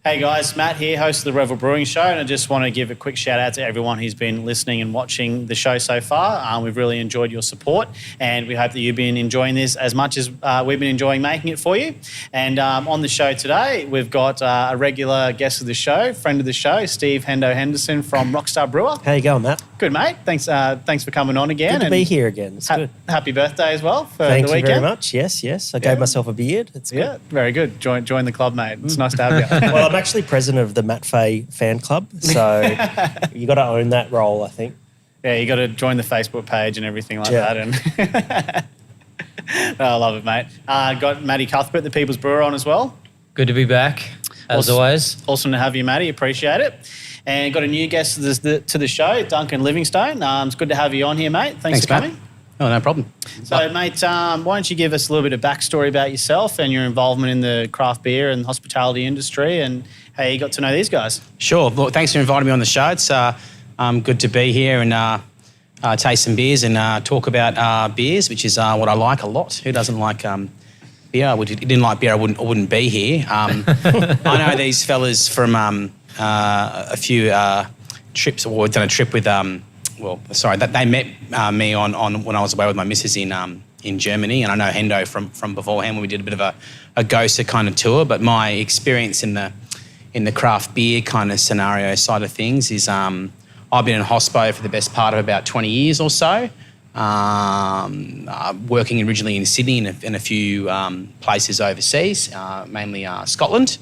Hey guys, Matt here, host of the Revel Brewing Show, and I just want to give a quick shout out to everyone who's been listening and watching the show so far. We've really enjoyed your support, and we hope that you've been enjoying this as much as we've been enjoying making it for you. And on the show today, we've got a regular guest of the show, friend of the show, Steve Henderson from Rockstar Brewer. How you going, Matt? Good, mate. Thanks for coming on again. Good to be here again. It's good. Happy birthday as well for Thank the weekend. you very much. Yes. I gave myself a beard. It's good. Yeah, very good. Join the club, mate. It's nice to have you. Well, I'm actually president of the Matt Fay fan club, so you got to own that role, I think. Yeah, you got to join the Facebook page and everything like that. And I love it, mate. Got Matty Cuthbert, the People's Brewer, on as well. Good to be back, as always. Awesome to have you, Matty. Appreciate it. And got a new guest to the show, Duncan Livingstone. It's good to have you on here, mate. Thanks for coming. Matt. Oh, no problem. So, mate, why don't you give us a little bit of backstory about yourself and your involvement in the craft beer and hospitality industry and how you got to know these guys? Sure. Well, thanks for inviting me on the show. It's good to be here and taste some beers and talk about beers, which is what I like a lot. Who doesn't like beer? If you didn't like beer, I wouldn't be here. I know these fellas from a few trips, or we've done a trip with... they met me on when I was away with my missus in Germany, and I know Hendo from beforehand when we did a bit of a GOSA kind of tour. But my experience in the craft beer kind of scenario side of things is I've been in hospo for the best part of about 20 years or so, working originally in Sydney and a few places overseas, mainly Scotland.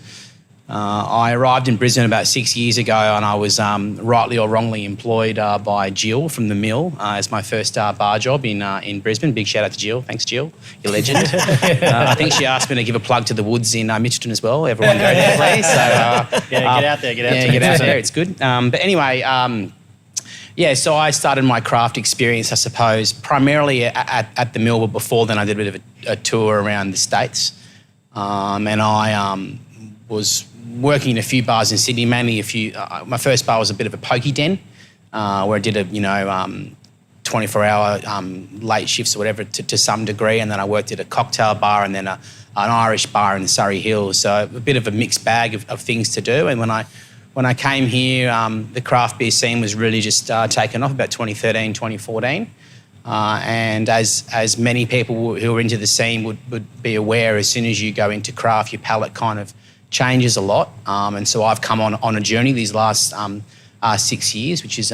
I arrived in Brisbane about 6 years ago, and I was rightly or wrongly employed by Jill from the Mill as my first bar job in Brisbane. Big shout out to Jill. Thanks, Jill. You're a legend. I think she asked me to give a plug to the Woods in Mitchelton as well. Everyone go there, please. So, get out there. Get out there. It's good. But anyway, so I started my craft experience, I suppose, primarily at the Mill, but before then I did a bit of a tour around the States. And I was working in a few bars in Sydney, mainly my first bar was a bit of a pokey den, where I did 24-hour late shifts or whatever to some degree, and then I worked at a cocktail bar and then an Irish bar in the Surrey Hills, so a bit of a mixed bag of things to do. And when I came here, the craft beer scene was really just taken off about 2013, 2014. And as many people who are into the scene would be aware, as soon as you go into craft, your palate kind of changes a lot. And so I've come on a journey these last 6 years, which has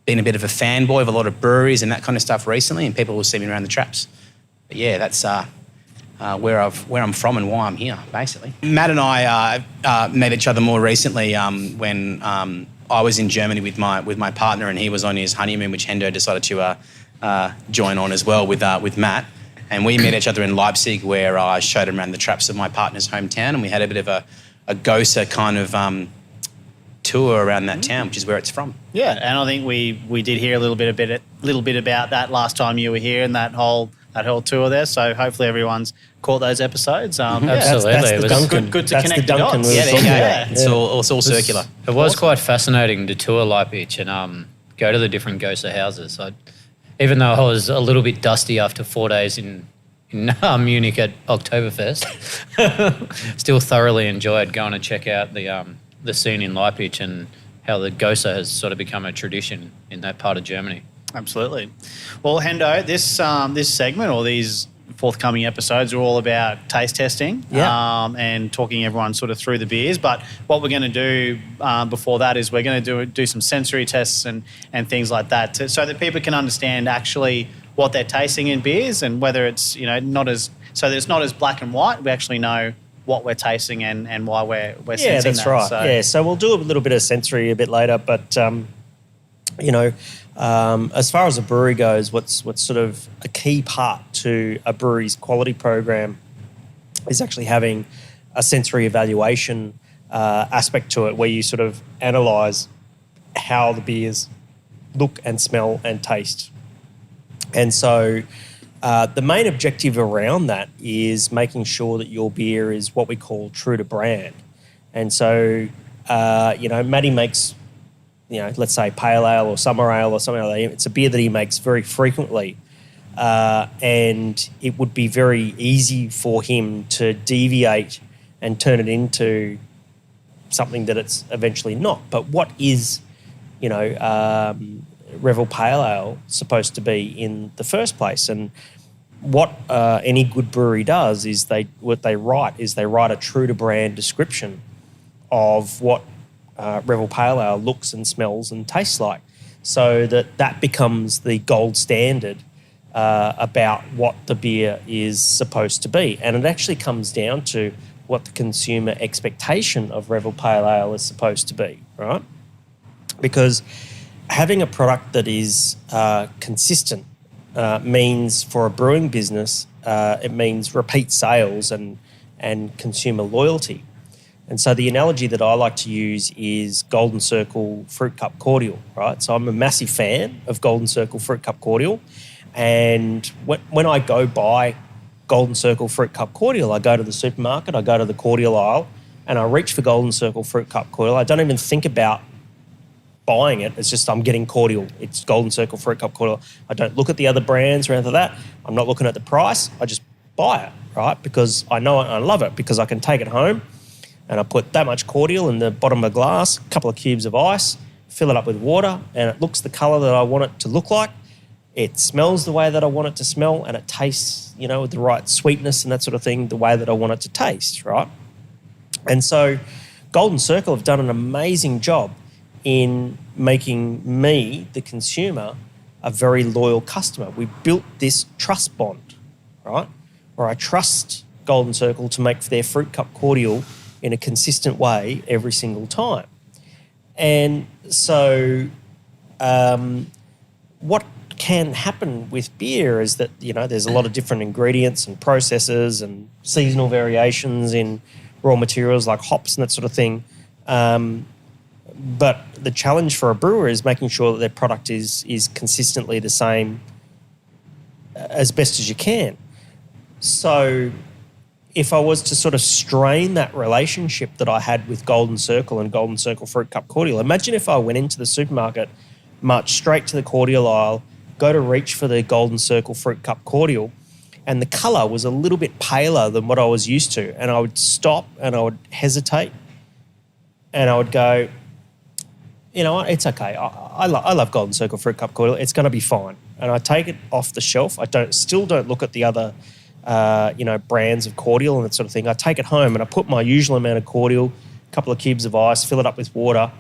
been a bit of a fanboy of a lot of breweries and that kind of stuff recently, and people will see me around the traps. But yeah, that's where I'm from and why I'm here, basically. Matt and I met each other more recently when I was in Germany with my partner, and he was on his honeymoon, which Hendo decided to join on as well with Matt. And we met each other in Leipzig, where I showed him around the traps of my partner's hometown, and we had a bit of a GOSA kind of tour around that town, which is where it's from. Yeah, and I think we did hear a little bit about that last time you were here and that whole tour there. So hopefully everyone's caught those episodes. Absolutely, it was good to connect the dots. Yeah, there you go. Yeah. It's all circular. It was quite fascinating to tour Leipzig and go to the different GOSA houses. Even though I was a little bit dusty after 4 days in Munich at Oktoberfest, still thoroughly enjoyed going to check out the scene in Leipzig and how the GOSA has sort of become a tradition in that part of Germany. Absolutely. Well, Hendo, this segment or these forthcoming episodes are all about taste testing and talking everyone sort of through the beers. But what we're going to do before that is we're going to do some sensory tests and things like that so that people can understand actually what they're tasting in beers and whether it's, not as black and white. We actually know what we're tasting and why we're sensing that. That's right. So we'll do a little bit of sensory a bit later, but as far as a brewery goes, what's sort of a key part to a brewery's quality program is actually having a sensory evaluation aspect to it, where you sort of analyse how the beers look and smell and taste. And so the main objective around that is making sure that your beer is what we call true to brand. And so, Matty makes, let's say pale ale or summer ale or something like that. It's a beer that he makes very frequently. And it would be very easy for him to deviate and turn it into something that it's eventually not. But what is, Revel Pale Ale supposed to be in the first place? And what any good brewery does is they write a true to brand description of what Revel Pale Ale looks and smells and tastes like, so that becomes the gold standard about what the beer is supposed to be. And it actually comes down to what the consumer expectation of Revel Pale Ale is supposed to be, right? Because having a product that is consistent means, for a brewing business, it means repeat sales and consumer loyalty. And so the analogy that I like to use is Golden Circle Fruit Cup Cordial, right? So I'm a massive fan of Golden Circle Fruit Cup Cordial. And when I go buy Golden Circle Fruit Cup Cordial, I go to the supermarket, I go to the cordial aisle, and I reach for Golden Circle Fruit Cup Cordial. I don't even think about buying it. It's just I'm getting cordial. It's Golden Circle Fruit Cup Cordial. I don't look at the other brands or anything like that. I'm not looking at the price. I just buy it, right? Because I know it and I love it, because I can take it home and I put that much cordial in the bottom of a glass, a couple of cubes of ice, fill it up with water, and it looks the colour that I want it to look like. It smells the way that I want it to smell, and it tastes, with the right sweetness and that sort of thing, the way that I want it to taste, right? And so Golden Circle have done an amazing job in making me, the consumer, a very loyal customer. We built this trust bond, right, where I trust Golden Circle to make their Fruit Cup Cordial in a consistent way every single time. And so what can happen with beer is that, there's a lot of different ingredients and processes and seasonal variations in raw materials like hops and that sort of thing. But the challenge for a brewer is making sure that their product is consistently the same as best as you can. So if I was to sort of strain that relationship that I had with Golden Circle and Golden Circle Fruit Cup Cordial, imagine if I went into the supermarket, marched straight to the cordial aisle, go to reach for the Golden Circle Fruit Cup Cordial, and the colour was a little bit paler than what I was used to. And I would stop and I would hesitate and I would go, you know what, it's okay. I love Golden Circle Fruit Cup Cordial. It's going to be fine. And I take it off the shelf. I still don't look at the other brands of cordial and that sort of thing. I take it home and I put my usual amount of cordial, a couple of cubes of ice, fill it up with water,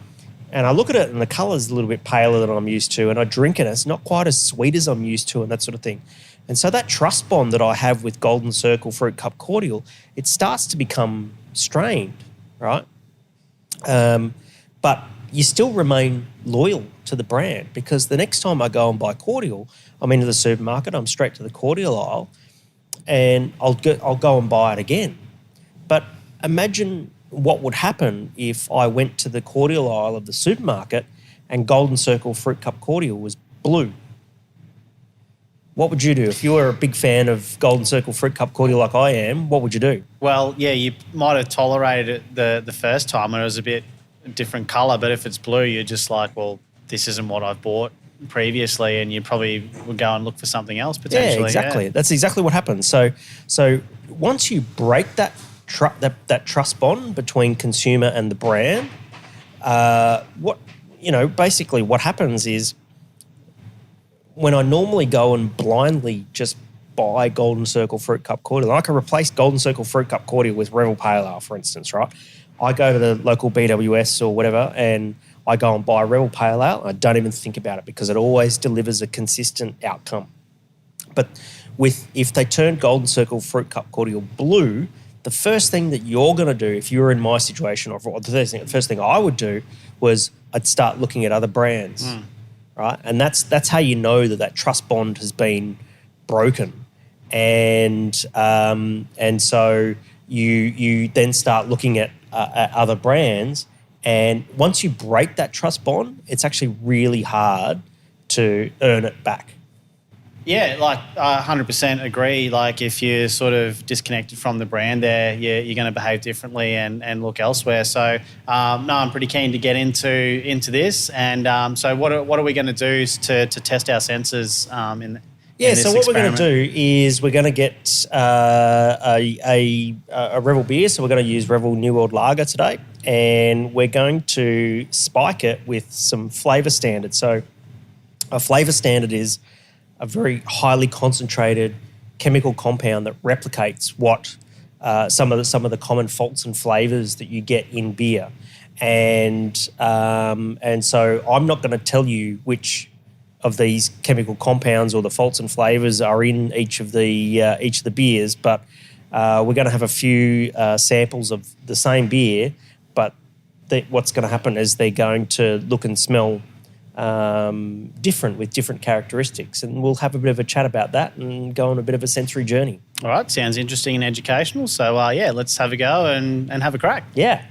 and I look at it and the colour's a little bit paler than I'm used to, and I drink it and it's not quite as sweet as I'm used to and that sort of thing. And so that trust bond that I have with Golden Circle Fruit Cup Cordial, it starts to become strained, right? But you still remain loyal to the brand, because the next time I go and buy cordial, I'm into the supermarket, I'm straight to the cordial aisle, and I'll go and buy it again. But imagine what would happen if I went to the cordial aisle of the supermarket and Golden Circle Fruit Cup Cordial was blue. What would you do? If you were a big fan of Golden Circle Fruit Cup Cordial like I am, what would you do? Well, yeah, you might have tolerated it the first time when it was a bit different colour, but if it's blue, you're just like, well, this isn't what I've bought previously, and you probably would go and look for something else potentially. Yeah, exactly. Yeah. That's exactly what happens. So once you break that trust bond between consumer and the brand, basically what happens is, when I normally go and blindly just buy Golden Circle Fruit Cup Cordial, I can replace Golden Circle Fruit Cup Cordial with Revel Pale Ale, for instance, right? I go to the local BWS or whatever and I go and buy Revel Pale Ale. I don't even think about it because it always delivers a consistent outcome. But if they turn Golden Circle Fruit Cup Cordial blue, the first thing that you're going to do, if you're in my situation, or the first thing I would do was I'd start looking at other brands, right? And that's how you know that trust bond has been broken, and so you then start looking at other brands, and once you break that trust bond, it's actually really hard to earn it back. Yeah, like 100% agree. Like if you're sort of disconnected from the brand there, you're going to behave differently and look elsewhere. So, I'm pretty keen to get into this. And so what are we going to do to test our senses Yeah, in this so what we're going to experiment? do is we're going to get a Revel beer. So we're going to use Revel New World Lager today, and we're going to spike it with some flavour standard. So a flavour standard is a very highly concentrated chemical compound that replicates what some of the common faults and flavours that you get in beer. And so I'm not going to tell you which of these chemical compounds or the faults and flavours are in each of the beers, but we're going to have a few samples of the same beer, but what's going to happen is they're going to look and smell different with different characteristics, and we'll have a bit of a chat about that and go on a bit of a sensory journey. All right, sounds interesting and educational. So, let's have a go and have a crack. Yeah.